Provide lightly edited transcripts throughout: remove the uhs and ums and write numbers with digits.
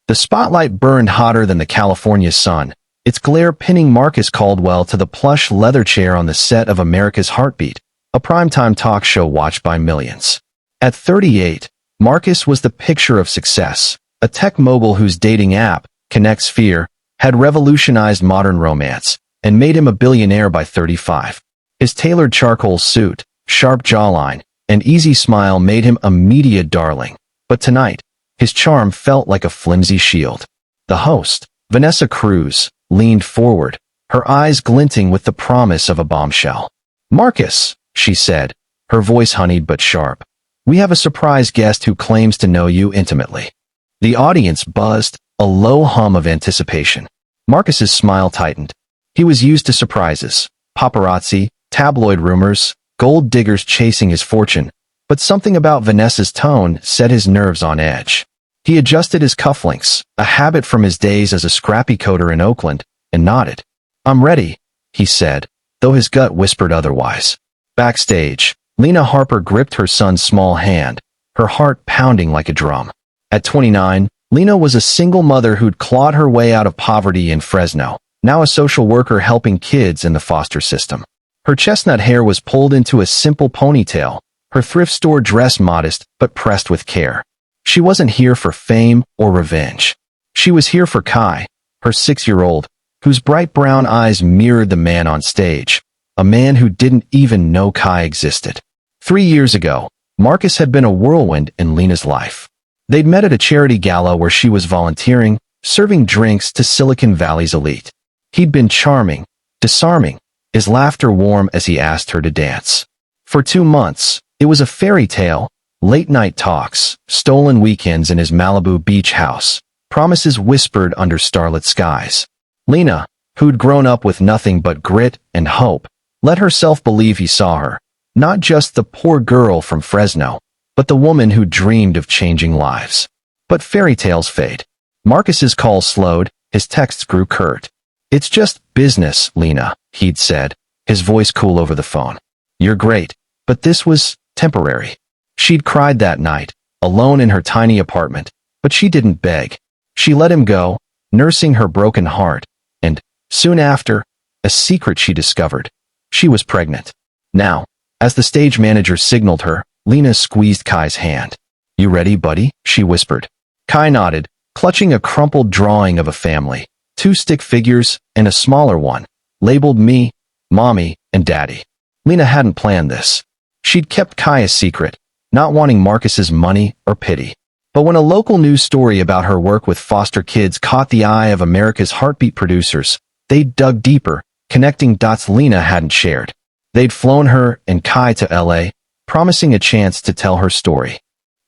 The spotlight burned hotter than the California sun, its glare pinning Marcus Caldwell to the plush leather chair on the set of America's Heartbeat, a primetime talk show watched by millions. At 38, Marcus was the picture of success, a tech mogul whose dating app, Connect Sphere, had revolutionized modern romance and made him a billionaire by 35. His tailored charcoal suit, sharp jawline, and easy smile made him a media darling. But tonight, his charm felt like a flimsy shield. The host, Vanessa Cruz, leaned forward, her eyes glinting with the promise of a bombshell. "Marcus," she said, her voice honeyed but sharp, "we have a surprise guest who claims to know you intimately." The audience buzzed, a low hum of anticipation. Marcus's smile tightened. He was used to surprises, paparazzi, tabloid rumors, gold diggers chasing his fortune, but something about Vanessa's tone set his nerves on edge. He adjusted his cufflinks, a habit from his days as a scrappy coder in Oakland, and nodded. "I'm ready," he said, though his gut whispered otherwise. Backstage, Lena Harper gripped her son's small hand, her heart pounding like a drum. At 29, Lena was a single mother who'd clawed her way out of poverty in Fresno, now a social worker helping kids in the foster system. Her chestnut hair was pulled into a simple ponytail, her thrift store dress modest but pressed with care. She wasn't here for fame or revenge. She was here for Kai, her 6-year-old, whose bright brown eyes mirrored the man on stage, a man who didn't even know Kai existed. 3 years ago, Marcus had been a whirlwind in Lena's life. They'd met at a charity gala where she was volunteering, serving drinks to Silicon Valley's elite. He'd been charming, disarming, his laughter warm as he asked her to dance. For 2 months, it was a fairy tale, late-night talks, stolen weekends in his Malibu beach house, promises whispered under starlit skies. Lena, who'd grown up with nothing but grit and hope, let herself believe he saw her, not just the poor girl from Fresno, but the woman who dreamed of changing lives. But fairy tales fade. Marcus's call slowed, his texts grew curt. "It's just business, Lena," he'd said, his voice cool over the phone. "You're great, but this was temporary." She'd cried that night, alone in her tiny apartment, but she didn't beg. She let him go, nursing her broken heart, and, soon after, a secret she discovered. She was pregnant. Now, as the stage manager signaled her, Lena squeezed Kai's hand. "You ready, buddy?" she whispered. Kai nodded, clutching a crumpled drawing of a family, 2 stick figures and a smaller one, labeled me, Mommy, and Daddy. Lena hadn't planned this. She'd kept Kai a secret, not wanting Marcus's money or pity. But when a local news story about her work with foster kids caught the eye of America's Heartbeat producers, they dug deeper, connecting dots Lena hadn't shared. They'd flown her and Kai to LA, promising a chance to tell her story.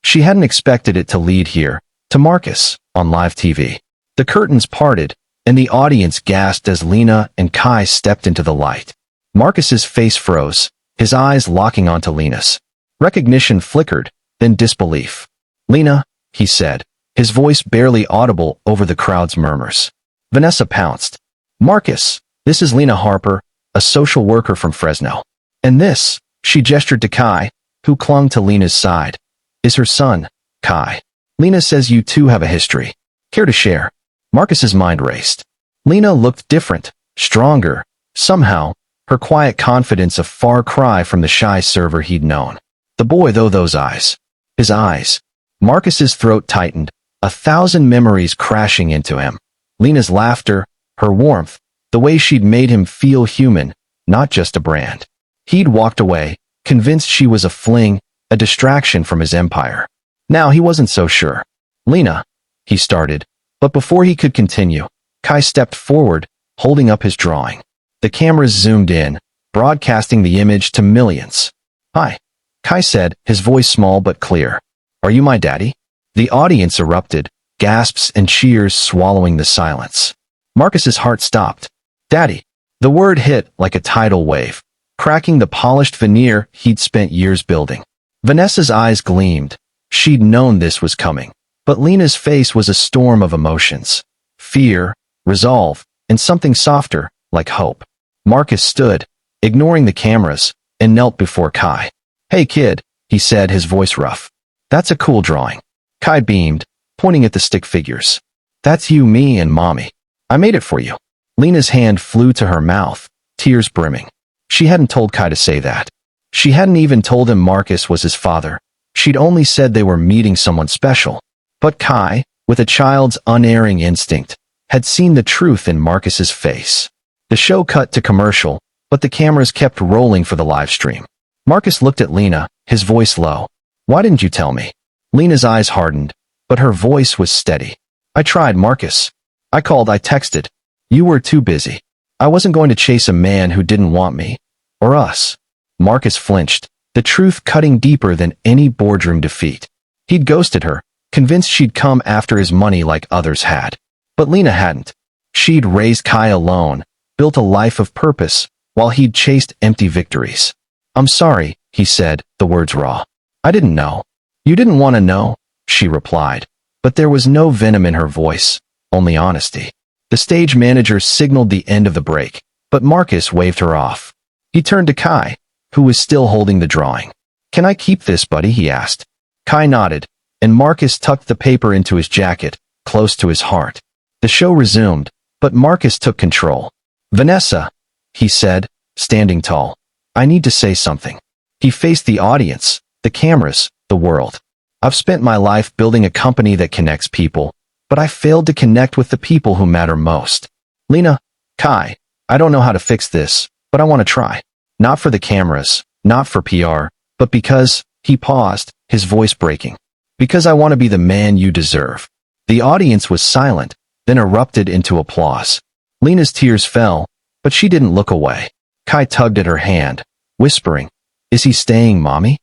She hadn't expected it to lead here, to Marcus, on live TV. The curtains parted, and the audience gasped as Lena and Kai stepped into the light. Marcus's face froze, his eyes locking onto Lena's. Recognition flickered, then disbelief. "Lena," he said, his voice barely audible over the crowd's murmurs. Vanessa pounced. "Marcus, this is Lena Harper, a social worker from Fresno. And this," she gestured to Kai, who clung to Lena's side, "is her son, Kai. Lena says you two have a history. Care to share?" Marcus's mind raced. Lena looked different, stronger, somehow, her quiet confidence a far cry from the shy server he'd known. The boy, though, those eyes. His eyes. Marcus's throat tightened, 1,000 memories crashing into him. Lena's laughter, her warmth, the way she'd made him feel human, not just a brand. He'd walked away, convinced she was a fling, a distraction from his empire. Now he wasn't so sure. "Lena," he started, but before he could continue, Kai stepped forward, holding up his drawing. The cameras zoomed in, broadcasting the image to millions. "Hi," Kai said, his voice small but clear. "Are you my daddy?" The audience erupted, gasps and cheers swallowing the silence. Marcus's heart stopped. "Daddy." The word hit like a tidal wave, cracking the polished veneer he'd spent years building. Vanessa's eyes gleamed. She'd known this was coming. But Lena's face was a storm of emotions. Fear, resolve, and something softer, like hope. Marcus stood, ignoring the cameras, and knelt before Kai. "Hey kid," he said, his voice rough. "That's a cool drawing." Kai beamed, pointing at the stick figures. That's you, me, and Mommy. I made it for you. Lena's hand flew to her mouth, tears brimming. She hadn't told Kai to say that. She hadn't even told him Marcus was his father. She'd only said they were meeting someone special. But Kai, with a child's unerring instinct, had seen the truth in Marcus's face. The show cut to commercial, but the cameras kept rolling for the live stream. Marcus looked at Lena, his voice low. Why didn't you tell me? Lena's eyes hardened, but her voice was steady. I tried, Marcus. I called, I texted. You were too busy. I wasn't going to chase a man who didn't want me. Or us. Marcus flinched, the truth cutting deeper than any boardroom defeat. He'd ghosted her, convinced she'd come after his money like others had. But Lena hadn't. She'd raised Kai alone, built a life of purpose, while he'd chased empty victories. I'm sorry, he said, the words raw. I didn't know. You didn't want to know, she replied. But there was no venom in her voice, only honesty. The stage manager signaled the end of the break, but Marcus waved her off. He turned to Kai, who was still holding the drawing. Can I keep this, buddy? He asked. Kai nodded, and Marcus tucked the paper into his jacket, close to his heart. The show resumed, but Marcus took control. Vanessa, he said, standing tall. I need to say something. He faced the audience, the cameras, the world. I've spent my life building a company that connects people, but I failed to connect with the people who matter most. Lena, Kai, I don't know how to fix this, but I want to try. Not for the cameras, not for PR, but because, he paused, his voice breaking. Because I want to be the man you deserve. The audience was silent, then erupted into applause. Lena's tears fell, but she didn't look away. Kai tugged at her hand, whispering, Is he staying, Mommy?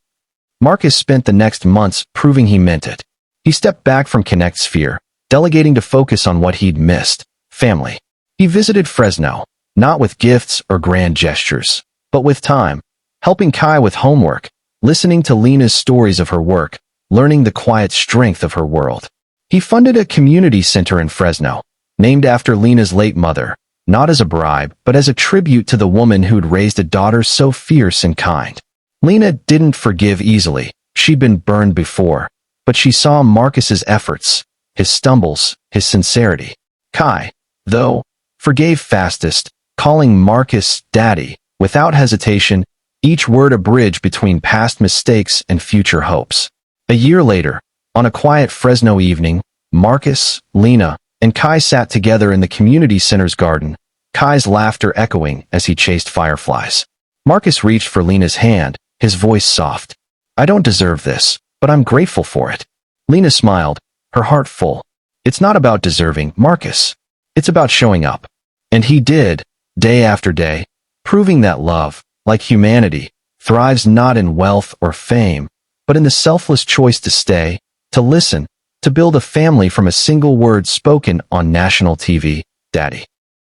Marcus spent the next months proving he meant it. He stepped back from Connect Sphere, delegating to focus on what he'd missed, family. He visited Fresno, not with gifts or grand gestures, but with time, helping Kai with homework, listening to Lena's stories of her work, learning the quiet strength of her world. He funded a community center in Fresno, named after Lena's late mother, not as a bribe, but as a tribute to the woman who'd raised a daughter so fierce and kind. Lena didn't forgive easily. She'd been burned before, but she saw Marcus's efforts, his stumbles, his sincerity. Kai, though, forgave fastest, calling Marcus Daddy, without hesitation, each word a bridge between past mistakes and future hopes. A year later, on a quiet Fresno evening, Marcus, Lena, and Kai sat together in the community center's garden, Kai's laughter echoing as he chased fireflies. Marcus reached for Lena's hand, his voice soft. I don't deserve this, but I'm grateful for it. Lena smiled, her heart full. It's not about deserving, Marcus. It's about showing up. And he did, day after day, proving that love, like humanity, thrives not in wealth or fame, but in the selfless choice to stay, to listen, to build a family from a single word spoken on national TV, Daddy.